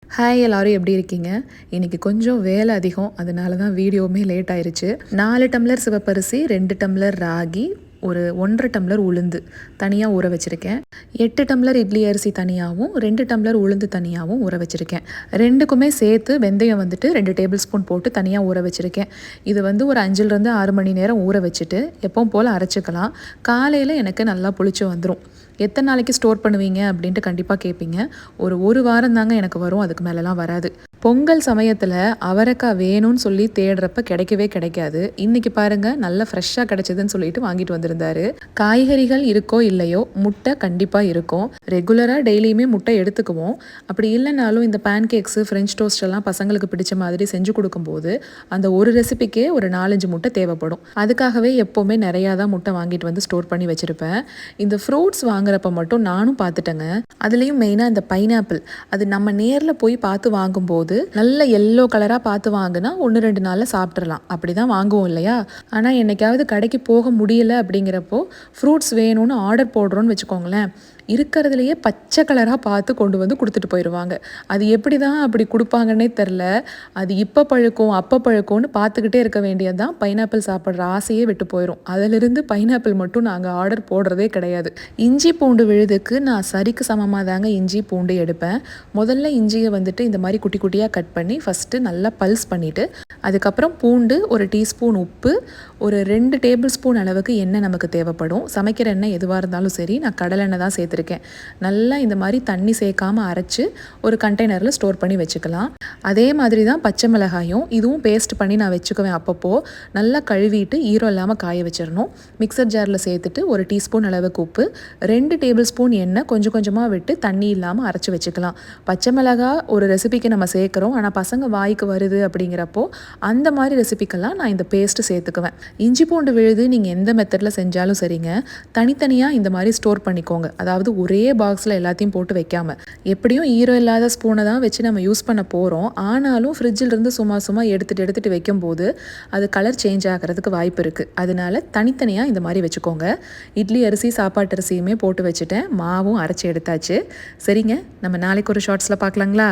Hi எல்லாரும் எப்படி இருக்கீங்க? இன்னைக்கு கொஞ்சம் வேலை அதிகம். அதனால தான் வீடியோவுமே லேட் ஆயிருச்சு. 4 டம்ளர் சிவப்பரிசி, 2 டம்ளர் ராகி, ஒரு 1 1/2 டம்ளர் உளுந்து தனியாக ஊற வச்சுருக்கேன். 8 டம்ளர் இட்லி அரிசி தனியாகவும் 2 டம்ளர் உளுந்து தனியாகவும் ஊற வச்சுருக்கேன். ரெண்டுக்குமே சேர்த்து வெந்தயம் வந்துட்டு 2 டேபிள் ஸ்பூன் போட்டு தனியாக ஊற வச்சுருக்கேன். இது வந்து ஒரு 5லேருந்து 6 மணி நேரம் ஊற வச்சுட்டு எப்பவும் போல் அரைச்சிக்கலாம். காலையில் எனக்கு நல்லா புளிச்சு வந்துடும். எத்தனை நாளைக்கு ஸ்டோர் பண்ணுவீங்க அப்படின்ட்டு கண்டிப்பாக கேட்பீங்க. ஒரு வாரம் தாங்க எனக்கு வரும், அதுக்கு மேலெலாம் வராது. பொங்கல் சமயத்தில் அவரைக்காய் வேணும்னு சொல்லி தேடுறப்ப கிடைக்கவே கிடைக்காது. இன்றைக்கி பாருங்கள், நல்லா ஃப்ரெஷ்ஷாக கிடைச்சதுன்னு சொல்லிட்டு வாங்கிட்டு வந்திருந்தாரு. காய்கறிகள் இருக்கோ இல்லையோ முட்டை கண்டிப்பாக இருக்கும். ரெகுலராக டெய்லியுமே முட்டை எடுத்துக்குவோம். அப்படி இல்லைனாலும் இந்த பேன்கேக்ஸு, ஃப்ரெஞ்ச் டோஸ்ட் எல்லாம் பசங்களுக்கு பிடிச்ச மாதிரி செஞ்சு கொடுக்கும்போது அந்த ஒரு ரெசிபிக்கே ஒரு 4-5 முட்டை தேவைப்படும். அதுக்காகவே எப்போவுமே நிறையா தான் முட்டை வாங்கிட்டு வந்து ஸ்டோர் பண்ணி வச்சுருப்பேன். இந்த ஃப்ரூட்ஸ் வாங்குறப்ப மட்டும் நானும் பார்த்துட்டேங்க. அதுலேயும் மெயினாக இந்த பைனாப்பிள், அது நம்ம நேரில் போய் பார்த்து வாங்கும்போது நல்ல எல்லோ கலராக பார்த்து வாங்கினா 1-2 நாளில் சாப்பிட்றலாம். அப்படி தான் வாங்குவோம் இல்லையா? ஆனால் என்னைக்காவது கடைக்கு போக முடியல அப்படிங்கிறப்போ ஃப்ரூட்ஸ் வேணும்னு ஆர்டர் போடுறோன்னு வச்சுக்கோங்களேன், இருக்கிறதுலையே பச்சை கலராக பார்த்து கொண்டு வந்து கொடுத்துட்டு போயிடுவாங்க. அது எப்படி தான் அப்படி கொடுப்பாங்கன்னே தெரில. அது இப்போ பழுக்கும் அப்போ பழுக்கும்னு பார்த்துக்கிட்டே இருக்க வேண்டியது தான். பைனாப்பிள் சாப்பிட்ற ஆசையே விட்டு போயிடும். அதிலிருந்து பைனாப்பிள் மட்டும் நாங்கள் ஆர்டர் போடுறதே கிடையாது. இஞ்சி பூண்டு விழுதுக்கு நான் சரிக்கு சமமாக தாங்க இஞ்சி பூண்டு எடுப்பேன். முதல்ல இஞ்சியை வந்துட்டு இந்த மாதிரி குட்டி குட்டியாக கட் பண்ணி ஃபஸ்ட்டு நல்லா பல்ஸ் பண்ணிவிட்டு, அதுக்கப்புறம் பூண்டு, ஒரு டீஸ்பூன் உப்பு, ஒரு 2 டேபிள் ஸ்பூன் அளவுக்கு எண்ணெய் நமக்கு தேவைப்படும். சமைக்கிற எண்ணெய் எதுவாக இருந்தாலும் சரி, நான் கடலெண்ணெய் தான் சேர்த்துருக்கேன். நல்லா இந்த மாதிரி தண்ணி சேர்க்காமல் அரைச்சி ஒரு கண்டெய்னரில் ஸ்டோர் பண்ணி வச்சுக்கலாம். அதே மாதிரி தான் பச்சை மிளகாயும், இதுவும் பேஸ்ட் பண்ணி நான் வச்சுக்குவேன். அப்பப்போ நல்லா கழுவிட்டு ஈரம் இல்லாமல் காய வச்சிடணும். மிக்சர் ஜாரில் சேர்த்துட்டு ஒரு டீஸ்பூன் அளவுக்கு உப்பு, 2 டேபிள் ஸ்பூன் எண்ணெய் கொஞ்சம் கொஞ்சமாக விட்டு தண்ணி இல்லாமல் அரைச்சி வச்சுக்கலாம். பச்சை மிளகா ஒரு ரெசிபிக்கு நம்ம சேர்க்குறோம், ஆனால் பசங்க வாய்க்கு வருது அப்படிங்கிறப்போ அந்த மாதிரி ரெசிபிக்கெல்லாம் நான் இந்த பேஸ்ட்டு சேர்த்துக்குவேன். இஞ்சி பூண்டு விழுது நீங்கள் எந்த மெத்தடில் செஞ்சாலும் சரிங்க, தனித்தனியாக இந்த மாதிரி ஸ்டோர் பண்ணிக்கோங்க. அதாவது ஒரே பாக்ஸில் எல்லாத்தையும் போட்டு வைக்காமல். எப்படியும் ஈரம் இல்லாத ஸ்பூனை தான் வச்சு நம்ம யூஸ் பண்ண போகிறோம். ஆனாலும் ஃப்ரிட்ஜிலிருந்து சும்மா எடுத்துகிட்டு வைக்கும்போது அது கலர் சேஞ்ச் ஆகிறதுக்கு வாய்ப்பு இருக்குது. அதனால தனித்தனியாக இந்த மாதிரி வச்சுக்கோங்க. இட்லி அரிசி, சாப்பாட்டு அரிசியுமே போட்டு வச்சுட்டேன். மாவும் அரைச்சி எடுத்தாச்சு. சரிங்க, நம்ம நாளைக்கு ஒரு ஷார்ட்ஸில் பார்க்கலாங்களா?